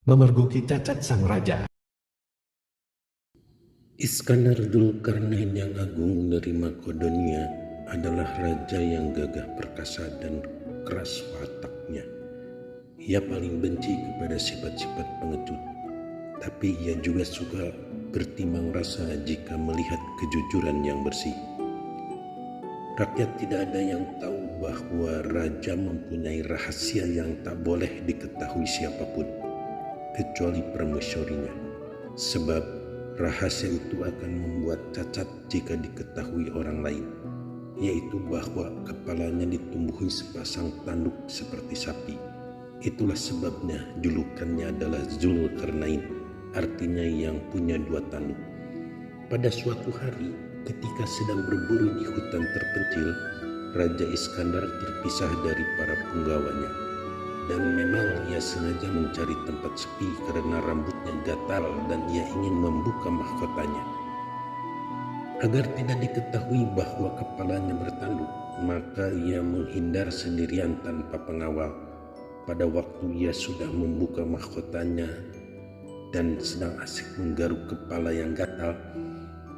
memergoki cacat sang raja. Iskandar Dzulkarnain yang agung dari Makedonia adalah raja yang gagah perkasa dan keras wataknya. Ia paling benci kepada sifat-sifat pengecut, tapi ia juga suka bertimbang rasa jika melihat kejujuran yang bersih. Rakyat tidak ada yang tahu bahwa raja mempunyai rahasia yang tak boleh diketahui siapapun, kecuali permaisurinya. Sebab rahasia itu akan membuat cacat jika diketahui orang lain, yaitu bahwa kepalanya ditumbuhi sepasang tanduk seperti sapi. Itulah sebabnya julukannya adalah Dzulkarnain, artinya yang punya dua tanduk. Pada suatu hari, ketika sedang berburu di hutan terpencil, Raja Iskandar terpisah dari para punggawanya. Dan memang ia sengaja mencari tempat sepi karena rambutnya gatal dan ia ingin membuka mahkotanya. Agar tidak diketahui bahwa kepalanya bertanduk, maka ia menghindar sendirian tanpa pengawal. Pada waktu ia sudah membuka mahkotanya dan sedang asik menggaruk kepala yang gatal,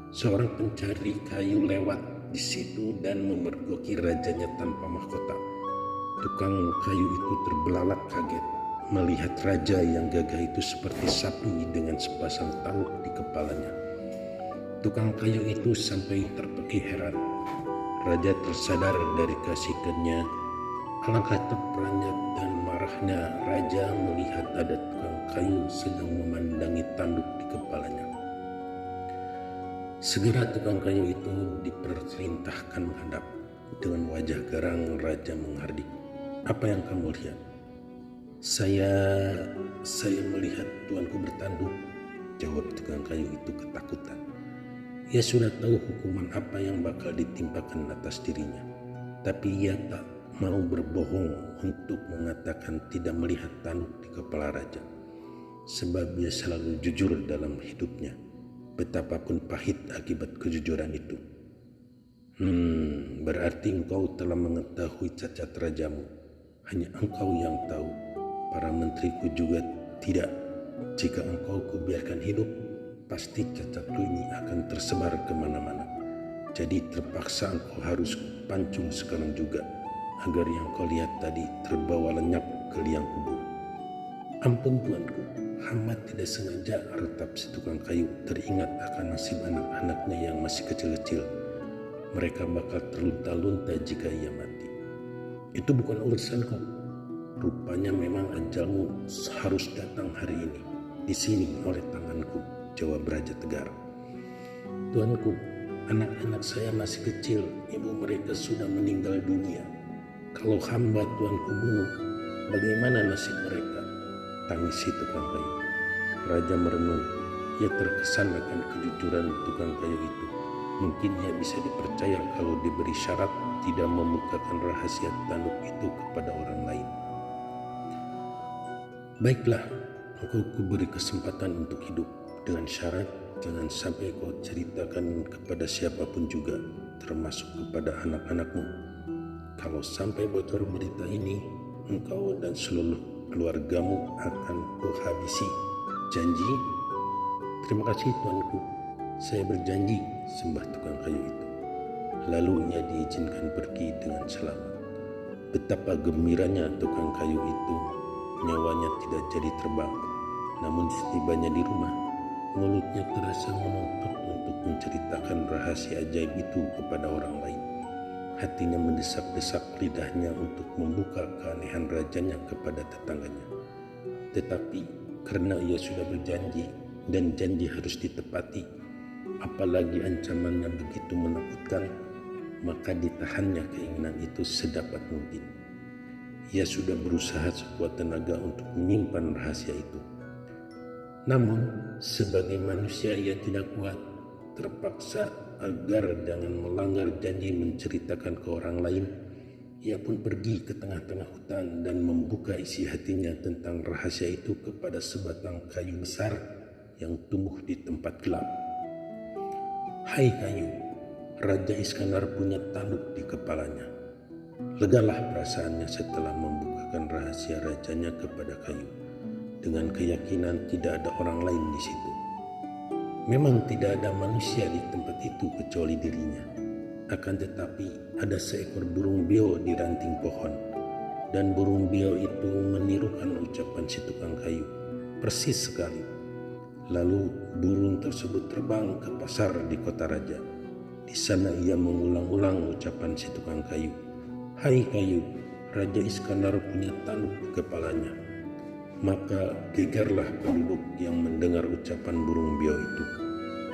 seorang pencari kayu lewat di situ dan memergoki rajanya tanpa mahkota. Tukang kayu itu terbelalak kaget melihat raja yang gagah itu seperti sapi dengan sepasang tanduk di kepalanya. Tukang kayu itu sampai terpekik heran. Raja tersadar dari keasikannya. Alangkah terperanjat dan marahnya raja melihat ada tukang kayu sedang memandangi tanduk di kepalanya. Segera tukang kayu itu diperintahkan menghadap. Dengan wajah garang raja menghardik. "Apa yang kamu lihat?" Saya melihat tuanku bertanduk," jawab tukang kayu itu ketakutan. Ia sudah tahu hukuman apa yang bakal ditimpakan atas dirinya, tapi ia tak mau berbohong untuk mengatakan tidak melihat tanduk di kepala raja, sebab ia selalu jujur dalam hidupnya, betapapun pahit akibat kejujuran itu. Berarti engkau telah mengetahui cacat rajamu. Hanya engkau yang tahu. Para menteriku juga tidak. Jika engkau kubiarkan hidup, pasti cacatku ini akan tersebar kemana-mana. Jadi terpaksa engkau harus pancung sekarang juga, agar yang kau lihat tadi terbawa lenyap ke liang kubur. "Ampun tuanku, hamba tidak sengaja," ratap si tukang kayu, teringat akan nasib anak-anaknya yang masih kecil-kecil. Mereka bakal terlunta-lunta jika ia mati. "Itu bukan urusanku. Rupanya memang ajalmu harus datang hari ini, di sini oleh tanganku," jawab raja tegar. "Tuanku, anak-anak saya masih kecil, ibu mereka sudah meninggal dunia. Kalau hamba tuanku bunuh, bagaimana nasib mereka?" tangisi tukang kayu. Raja merenung. Ia terkesan akan kejujuran tukang kayu itu. Mungkin ia bisa dipercaya kalau diberi syarat tidak membukakan rahasia tanduk itu kepada orang lain. "Baiklah, engkau kuberi kesempatan untuk hidup, dengan syarat jangan sampai kau ceritakan kepada siapapun juga, termasuk kepada anak-anakmu. Kalau sampai bocor berita ini, engkau dan seluruh keluargamu akan kuhabisi. Janji?" "Terima kasih tuanku, saya berjanji," sembah tukang kayu itu. Lalu ia diizinkan pergi dengan selamat. Betapa gembiranya tukang kayu itu. Nyawanya tidak jadi terbang. Namun setibanya di rumah, mulutnya terasa menuntut untuk menceritakan rahasia ajaib itu kepada orang lain. Hatinya mendesak-desak lidahnya untuk membuka keanehan rajanya kepada tetangganya. Tetapi karena ia sudah berjanji dan janji harus ditepati, apalagi ancamannya begitu menakutkan, maka ditahannya keinginan itu sedapat mungkin. Ia sudah berusaha sekuat tenaga untuk menyimpan rahasia itu. Namun sebagai manusia ia tidak kuat, terpaksa agar jangan melanggar janji menceritakan ke orang lain. Ia pun pergi ke tengah-tengah hutan dan membuka isi hatinya tentang rahasia itu kepada sebatang kayu besar yang tumbuh di tempat gelap. "Hai kayu, Raja Iskandar punya tanduk di kepalanya." Legalah perasaannya setelah membukakan rahasia rajanya kepada kayu. dengan keyakinan tidak ada orang lain di situ. Memang tidak ada manusia di tempat itu kecuali dirinya. Akan tetapi ada seekor burung beo di ranting pohon, dan burung beo itu menirukan ucapan si tukang kayu persis sekali. Lalu burung tersebut terbang ke pasar di kota raja. Di sana ia mengulang-ulang ucapan si tukang kayu. "Hai kayu, Raja Iskandar punya tanduk di kepalanya." Maka gegerlah penduduk yang mendengar ucapan burung beo itu.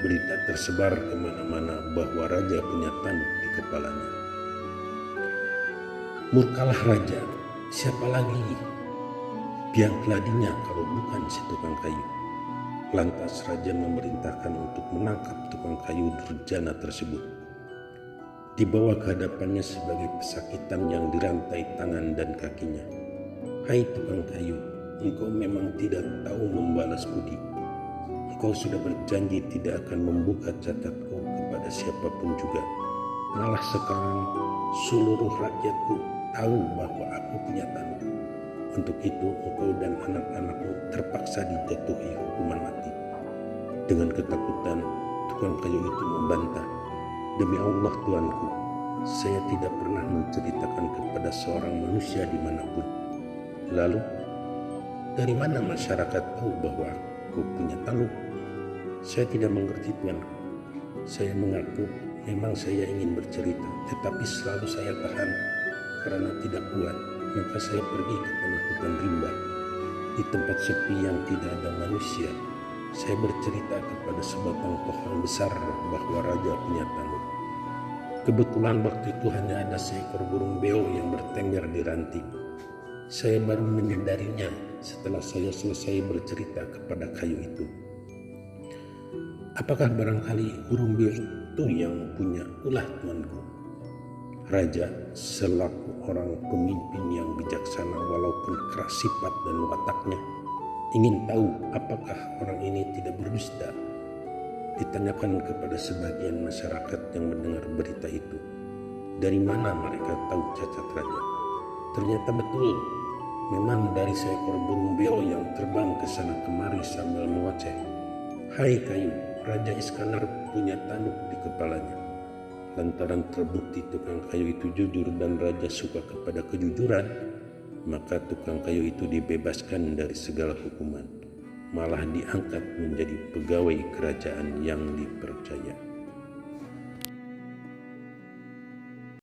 Berita tersebar kemana-mana bahwa raja punya tanduk di kepalanya. Murkalah raja, siapa lagi biang keladinya kalau bukan si tukang kayu. Lantas raja memerintahkan untuk menangkap tukang kayu durjana tersebut. Dibawa ke hadapannya sebagai pesakitan yang dirantai tangan dan kakinya. "Hai tukang kayu, engkau memang tidak tahu membalas budi. Engkau sudah berjanji tidak akan membuka catatku kepada siapapun juga. Malah sekarang seluruh rakyatku tahu bahwa aku punya tanduk. Untuk itu engkau dan anak-anakmu terpaksa dijatuhi hukuman mati." Dengan ketakutan, tukang kayu itu membantah, "Demi Allah Tuanku, saya tidak pernah menceritakan kepada seorang manusia dimanapun." "Lalu, dari mana masyarakat tahu bahwa aku punya tanduk?" "Saya tidak mengerti Tuanku. Saya mengaku memang saya ingin bercerita, tetapi selalu saya tahan karena tidak kuat. Maka saya pergi ke tengah hutan rimba. Di tempat sepi yang tidak ada manusia, saya bercerita kepada sebatang pohon besar bahwa raja punya tanduk. Kebetulan waktu itu hanya ada seekor burung beo yang bertengger di ranting. Saya baru menyadarinya setelah saya selesai bercerita kepada kayu itu." "Apakah barangkali burung beo itu yang punya ulah Tuanku?" Raja selaku orang pemimpin yang bijaksana walaupun keras sifat dan wataknya ingin tahu apakah orang ini tidak berdusta. Ditanyakan kepada sebagian masyarakat yang mendengar berita itu, dari mana mereka tahu cacat raja. Ternyata betul, memang dari seekor burung beo yang terbang ke sana kemari sambil mengoceh, "Hai kayu, Raja Iskandar punya tanduk di kepalanya." Lantaran terbukti tukang kayu itu jujur dan raja suka kepada kejujuran, maka tukang kayu itu dibebaskan dari segala hukuman, malah diangkat menjadi pegawai kerajaan yang dipercaya.